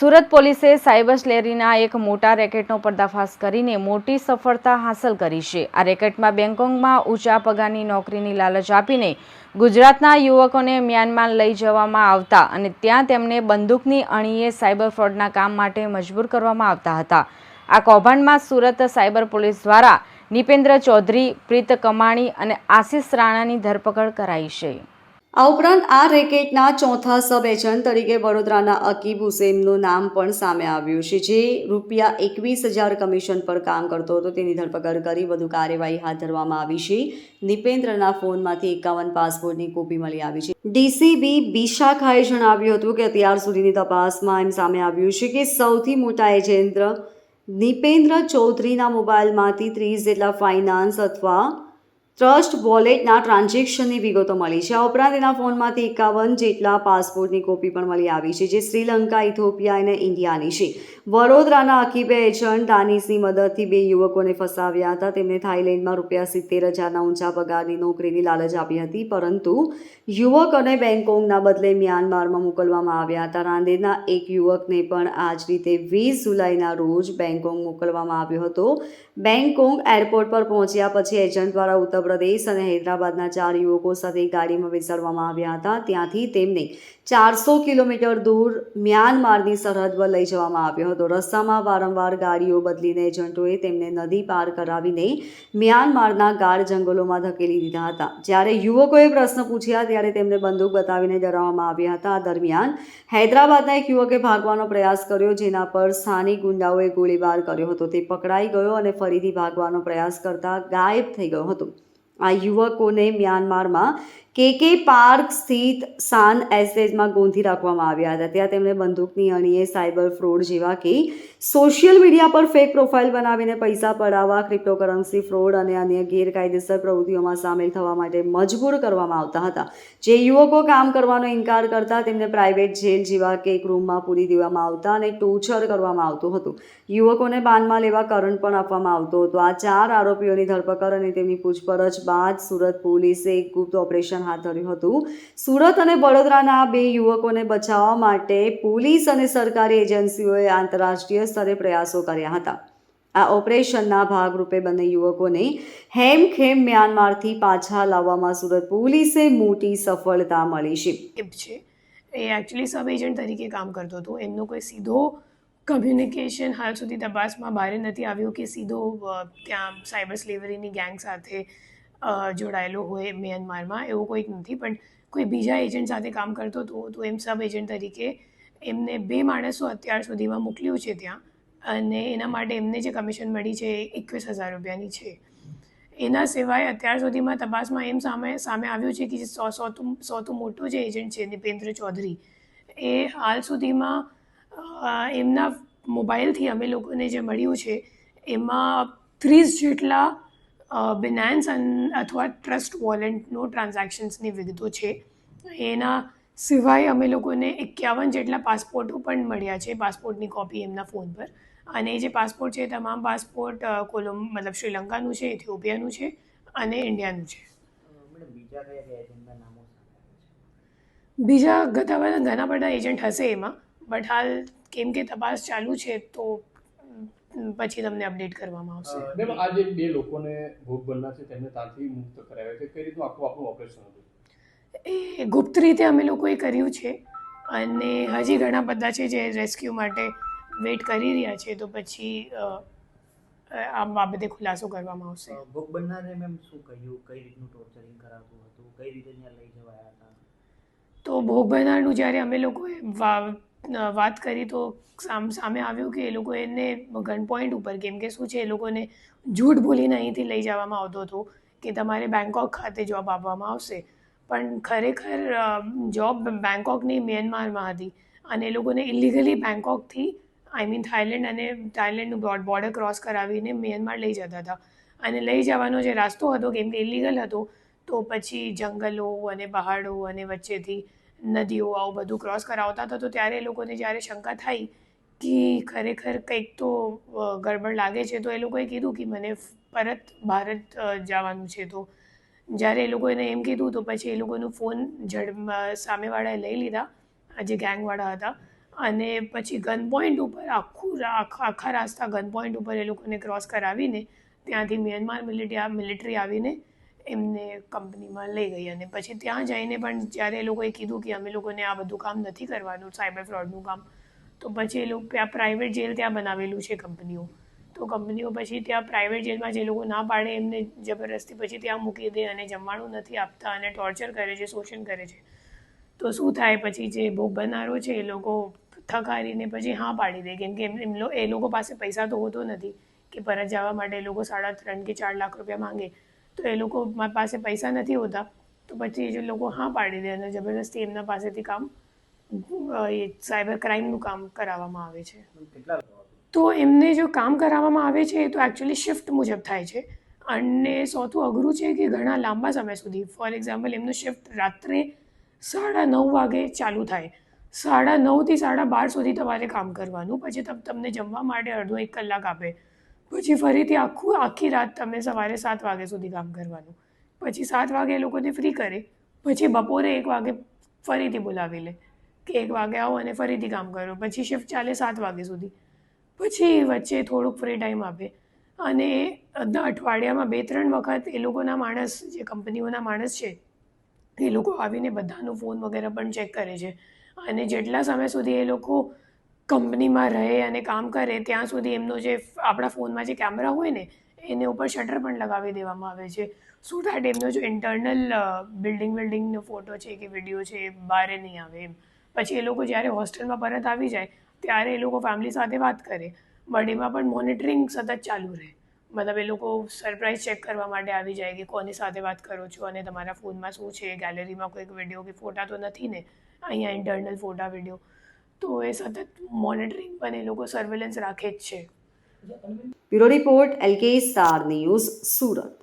સુરત પોલીસે સાયબર સ્લેરીના એક મોટા રેકેટનો પર્દાફાશ કરીને મોટી સફળતા હાંસલ કરી છે। આ રેકેટમાં બેંકોકમાં ઊંચા પગારની નોકરીની લાલચ આપીને ગુજરાતના યુવકોને મ્યાનમાર લઈ જવામાં આવતા અને ત્યાં તેમને બંદૂકની અણીએ સાયબર ફ્રોડના કામ માટે મજબૂર કરવામાં આવતા હતા। આ કૌભાંડમાં સુરત સાયબર પોલીસ દ્વારા નિપેન્દ્ર ચૌધરી, પ્રીત કમાણી અને આશિષ રાણાની ધરપકડ કરાઈ છે। આ ઉપરાંત આ રેકેટના ચોથા સબ એજન્ટ તરીકે વડોદરાના અકીબ હુસેનનું નામ પણ સામે આવ્યું છે, જે ₹21,000 કમિશન પર કામ કરતો હતો। તેની ધરપકડ કરી વધુ કાર્યવાહી હાથ ધરવામાં આવી છે। નિપેન્દ્રના ફોનમાંથી 51 પાસપોર્ટની કોપી મળી આવી છે। ડીસીબી બિશાખાએ જણાવ્યું હતું કે અત્યાર સુધીની તપાસમાં એમ સામે આવ્યું છે કે સૌથી મોટા એજન્ટ નિપેન્દ્ર ચૌધરીના મોબાઈલમાંથી 30 જેટલા ફાઇનાન્સ અથવા ટ્રસ્ટ વોલેટના ટ્રાન્ઝેક્શનની વિગતો મળી છે। આ ઉપરાંત એના ફોનમાંથી 51 જેટલા પાસપોર્ટની કોપી પણ મળી આવી છે, જે શ્રીલંકા, ઇથોપિયા અને ઇન્ડિયાની છે। વડોદરાના અકીબે એજન્ટ દાનિશની મદદથી 2 યુવકોને ફસાવ્યા હતા। તેમને થાઇલેન્ડમાં ₹70,000ના ઊંચા પગારની નોકરીની લાલચ આપી હતી, પરંતુ યુવકોને બેંકોકના બદલે મ્યાનમારમાં મોકલવામાં આવ્યા હતા। રાંદેરના એક યુવકને પણ આ જ રીતે 20 જુલાઈના રોજ બેંકોક મોકલવામાં આવ્યો હતો। બેંકોક એરપોર્ટ પર પહોંચ્યા પછી એજન્ટ દ્વારા ઉત્તર પ્રદેશ અને હૈદરાબાદના 4 યુવકો સાથે ગાડીમાં બેસાડવામાં આવ્યા હતા। ત્યાંથી તેમને 400 કિલોમીટર દૂર મ્યાનમારની સરહદ પર લઈ જવામાં આવ્યો હતો। રસ્તામાં વારંવાર ગાડીઓ બદલીને એજન્ટોએ તેમને નદી પાર કરાવીને મ્યાનમારના ગાઢ જંગલોમાં ધકેલી દીધા હતા। જ્યારે યુવકોએ પ્રશ્ન પૂછ્યા ત્યારે તેમને બંદૂક બતાવીને ડરાવવામાં આવ્યા હતા। આ દરમિયાન હૈદરાબાદના એક યુવકે ભાગવાનો પ્રયાસ કર્યો, જેના પર સ્થાનિક ગુંડાઓએ ગોળીબાર કર્યો હતો। તે પકડાઈ ગયો અને ફરીથી ભાગવાનો પ્રયાસ કરતા ગાયબ થઈ ગયો હતો। આ યુવકોને મ્યાનમારમાં કેકે પાર્ક સ્થિત સાન એસ્ટેટમાં ગોંધી રાખવામાં આવ્યા હતા। ત્યાં તેમને બંદૂકની અણીએ સાયબર ફ્રોડ જેવા કે સોશિયલ મીડિયા પર ફેક પ્રોફાઇલ બનાવીને પૈસા પડાવવા, ક્રિપ્ટોકરન્સી ફ્રોડ અને અન્ય ગેરકાયદેસર પ્રવૃત્તિઓમાં સામેલ થવા માટે મજબૂર કરવામાં આવતા હતા। જે યુવકો કામ કરવાનો ઇનકાર કરતા તેમને પ્રાઇવેટ જેલ જેવા કે એક રૂમમાં પૂરી દેવામાં આવતા અને ટોર્ચર કરવામાં આવતું હતું। યુવકોને બાનમાં લેવા કરંટ પણ આપવામાં આવતો હતો। આ 4 આરોપીઓની ધરપકડ અને તેમની પૂછપરછ બાદ સુરત પોલીસે એક ગુપ્ત ઓપરેશન હાથ ધર્યું હતું। સુરત અને વડોદરાના 2 યુવકોને બચાવવા માટે પોલીસ અને સરકારી એજન્સીઓએ આંતરરાષ્ટ્રીય સ્તરે પ્રયાસો કર્યા હતા। આ ઓપરેશનના ભાગરૂપે બંને યુવકોને હેમખેમ મ્યાનમારથી પાછા લાવવામાં સુરત પોલીસે મોટી સફળતા મળી છે। એ એકચ્યુઅલી સબ એજન્ટ તરીકે કામ કરતો હતો। એમનો કોઈ સીધો કમ્યુનિકેશન હાલ સુધી તપાસમાં બહાર નથી આવ્યું કે સીધો ત્યાં સાયબર સ્લેવરીની ગેંગ સાથે જોડાયેલો હોય મ્યાનમારમાં, એવું કોઈક નથી। પણ કોઈ બીજા એજન્ટ સાથે કામ કરતો હતો, તો એમ સબ એજન્ટ તરીકે એમને 2 માણસો અત્યાર સુધીમાં મોકલ્યું છે ત્યાં, અને એના માટે એમને જે કમિશન મળી છે એ ₹21,000ની છે। એના સિવાય અત્યાર સુધીમાં તપાસમાં એમ સામે આવ્યું છે કે જે સૌથી મોટો જે એજન્ટ છે નિપેન્દ્ર ચૌધરી, એ હાલ સુધીમાં એમના મોબાઈલથી અમે લોકોને જે મળ્યું છે એમાં 30 જેટલા બિનાન્સ અથવા ટ્રસ્ટ વોલેટનો ટ્રાન્ઝેક્શન્સની વિગતો છે। એના સિવાય અમે લોકોને 51 જેટલા પાસપોર્ટો પણ મળ્યા છે, પાસપોર્ટની કોપી એમના ફોન પર। અને જે પાસપોર્ટ છે તમામ પાસપોર્ટ મતલબ શ્રીલંકાનું છે, ઇથિયોપિયાનું છે અને ઇન્ડિયાનું છે। બીજા ઘણા બધા એજન્ટ હશે એમાં, બટ હાલ કેમ કે તપાસ ચાલુ છે તો પછી તમને અપડેટ કરવામાં આવશે। મેમ, આ જે 2 લોકોને ભોગ બનના છે તેમને ત્યાંથી મુક્ત કરાવ્યા છે, કઈ રીતનું આપણું ઓપરેશન હતું? એ ગુપ્ત રીતે અમે લોકોએ કર્યું છે અને હજી ઘણા બધા છે જે રેસ્ક્યુ માટે વેઇટ કરી રહ્યા છે, તો પછી આ બાબતે ખુલાસો કરવામાં આવશે। ભોગ બનનારે મેમ શું કહ્યું, કઈ રીતનું ટોર્ચરિંગ કરાતું હતું, કઈ રીતે ત્યાં લઈ જવાયા હતા? તો ભોગ બનનારનું જ્યારે અમે લોકોએ વાત કરી તો સામે આવ્યું કે એ લોકો એને ગન પોઈન્ટ ઉપર, કેમ કે શું છે એ લોકોને જૂઠ બોલીને અહીંથી લઈ જવામાં આવતો હતો કે તમારે બેંકોક ખાતે જોબ આપવામાં આવશે, પણ ખરેખર જોબ બેંકોકની મ્યાનમારમાં હતી અને એ લોકોને ઇલીગલી બેંકોકથી થાઇલેન્ડ અને થાઇલેન્ડનું બોર્ડર ક્રોસ કરાવીને મ્યાનમાર લઈ જતા હતા। અને લઈ જવાનો જે રસ્તો હતો કેમ કે ઇલીગલ હતો, તો પછી જંગલો અને પહાડો અને વચ્ચેથી નદીઓ આવું બધું ક્રોસ કરાવતા હતા। તો ત્યારે એ લોકોને જ્યારે શંકા થઈ કે ખરેખર કંઈક તો ગડબડ લાગે છે, તો એ લોકોએ કીધું કે મને પરત ભારત જવાનું છે। તો જ્યારે એ લોકોએ એમ કીધું તો પછી એ લોકોનું ફોન સામેવાળાએ લઈ લીધા, જે ગેંગવાળા હતા, અને પછી ગન પોઈન્ટ ઉપર આખા રાસ્તા ગન પોઈન્ટ ઉપર એ લોકોને ક્રોસ કરાવીને ત્યાંથી મ્યાનમાર મિલિટરી આવીને એમને કંપનીમાં લઈ ગઈ. અને પછી ત્યાં જઈને પણ જ્યારે એ લોકોએ કીધું કે અમે લોકોને આ બધું કામ નથી કરવાનું, સાયબર ફ્રોડનું કામ, તો પછી એ લોકો ત્યાં પ્રાઇવેટ જેલ ત્યાં બનાવેલું છે કંપનીઓ. તો કંપનીઓ પછી ત્યાં પ્રાઇવેટ જેલમાં જે લોકો ના પાડે એમને જબરદસ્તી પછી ત્યાં મૂકી દે અને જમવાનું નથી આપતા અને ટોર્ચર કરે છે, શોષણ કરે છે. તો શું થાય, પછી જે ભોગ બનનારો છે એ લોકો થકારીને પછી હા પાડી દે, કેમ કે એ લોકો પાસે પૈસા તો હોતો નથી કે પરત જવા માટે. એ લોકો 3.5 કે 4 લાખ રૂપિયા માંગે, તો એ લોકો પાસે પૈસા નથી હોતા, તો પછી એ લોકો હા પાડી દે અને જબરદસ્તી એમના પાસેથી કામ એ સાયબર ક્રાઇમનું કામ કરાવવામાં આવે છે. કેટલા લોકો હતા? તો એમને જો કામ કરાવવામાં આવે છે એ તો એકચ્યુઅલી શિફ્ટ મુજબ થાય છે. અને સૌથી અઘરું છે કે ઘણા લાંબા સમય સુધી, ફોર એક્ઝામ્પલ એમનું શિફ્ટ રાત્રે 9:30 વાગે ચાલુ થાય, 9:30 થી 12:30 સુધી તમારે કામ કરવાનું, પછી તમને જમવા માટે અડધો 1 કલાક આપે, પછી ફરીથી આખી રાત તમે સવારે 7 વાગ્યા સુધી કામ કરવાનું, પછી 7 વાગે એ લોકોને ફ્રી કરે, પછી બપોરે 1 વાગે ફરીથી બોલાવી લે કે 1 વાગે આવો અને ફરીથી કામ કરો, પછી શિફ્ટ ચાલે 7 વાગ્યા સુધી, પછી વચ્ચે થોડુંક ફ્રી ટાઈમ આપે. અને અઠવાડિયામાં 2-3 વખત એ લોકોના માણસ, જે કંપનીઓના માણસ છે, એ લોકો આવીને બધાનું ફોન વગેરે પણ ચેક કરે છે. અને જેટલા સમય સુધી એ લોકો કંપનીમાં રહે અને કામ કરે ત્યાં સુધી એમનો જે આપણા ફોનમાં જે કેમેરા હોય ને એને ઉપર શટર પણ લગાવી દેવામાં આવે છે, સો દેટ એમનો જો ઇન્ટરનલ બિલ્ડિંગનો ફોટો છે કે વિડીયો છે એ બહાર નહીં આવે એમ. પછી એ લોકો જ્યારે હોસ્ટેલમાં પરત આવી જાય ત્યારે એ લોકો ફેમિલી સાથે વાત કરે, બટ એમાં પણ મોનિટરિંગ સતત ચાલુ રહે. મતલબ એ લોકો સરપ્રાઇઝ ચેક કરવા માટે આવી જાય કે કોની સાથે વાત કરો છો અને તમારા ફોનમાં શું છે, ગેલેરીમાં કોઈક વિડીયો કે ફોટા તો નથી ને, અહીંયા ઇન્ટરનલ ફોટા વિડીયો. તો એ સતત મોનિટરિંગ પણ એ લોકો સર્વેલન્સ રાખે જ છે. Bureau report LK star news, Surat.